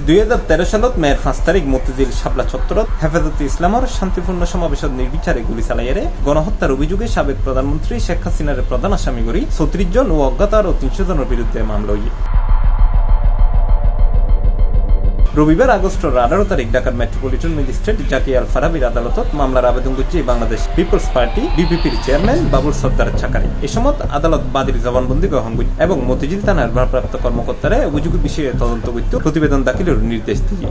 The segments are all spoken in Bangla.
2013 সালত মেয়ের 5 তারিখ মতিঝিল শাপলা চত্বরত হেফাজতে ইসলামর শান্তিপূর্ণ সমাবেশত নির্বিচারে গুলি চালাইয়ারে গণহত্যার অভিযোগে সাবেক প্রধানমন্ত্রী শেখ হাসিনার প্রধান আসামি করি 34 জন ও অজ্ঞাত আরও 300 জনের বিরুদ্ধে মামলা হইয়ে। রবিবার আগস্টের 18 তারিখ ঢাকার মেট্রোপলিটন ম্যাজিস্ট্রেট জাকিয়া আল ফারাবির আদালতত মামলার আবেদন করছে বাংলাদেশ পিপলস পার্টি বিপিপির চেয়ারম্যান বাবুল সরদার চাকারি। এ সময় আদালত বাদীর জবানবন্দি গ্রহণ করছে এবং মতিঝিল থানার ভারপ্রাপ্ত কর্মকর্তারা অভিযোগের বিষয়ে তদন্ত করতে প্রতিবেদন দাখিলের নির্দেশ দিয়ে।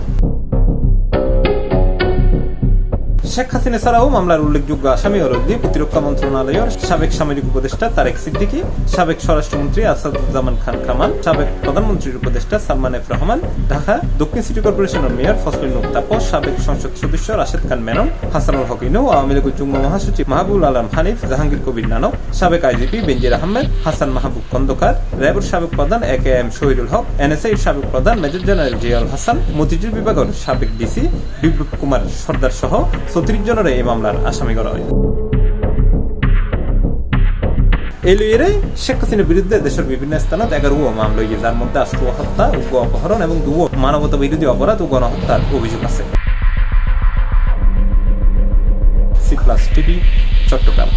শেখ হাসিনা ছাড়াও মামলার উল্লেখযোগ্য আসামি হরদি প্রতিরক্ষা মন্ত্রণালয়ের সাবেক সামরিক উপদেষ্টা তারেক সিদ্দিকী, সাবেক স্বরাষ্ট্রমন্ত্রী আসাদুজ্জামান খান কামাল, সাবেক প্রধানমন্ত্রীর উপদেষ্টা সালমান এফ রহমান, ঢাকা দক্ষিণ সিটি কর্পোরেশনের মেয়র ফজলুল হক তাপস, সাবেক সংসদ সদস্য রাশেদ খান মেনন, হাসানুল হক ইনু, আওয়ামী লীগের যুগ্ম মহাসচিব মাহবুল আলম হানিফ, জাহাঙ্গীর কবির নানক, সাবেক আইজিপি বেনজির আহমেদ, হাসান মাহবুব খন্দকার, র্যাবের সাবেক প্রধান একেএম শহীদুল হক, এনএসআই এর সাবেক প্রধান মেজর জেনারেল জিয়াউল হাসান, মতিঝিল বিভাগের সাবেক ডিসি বিপ্লব কুমার সর্দার সহ 34 জনের এই মামলার আসামি করা হয়। এই লইয়ে শেখ হাসিনার বিরুদ্ধে দেশের বিভিন্ন স্থানত 11 মামলা হয়েছে, যার মধ্যে 8 হত্যা, উগ্র অপহরণ এবং 2 মানবতা বিরোধী অপরাধ ও গণহত্যার অভিযোগ আছে। C+ TV, Chittagong.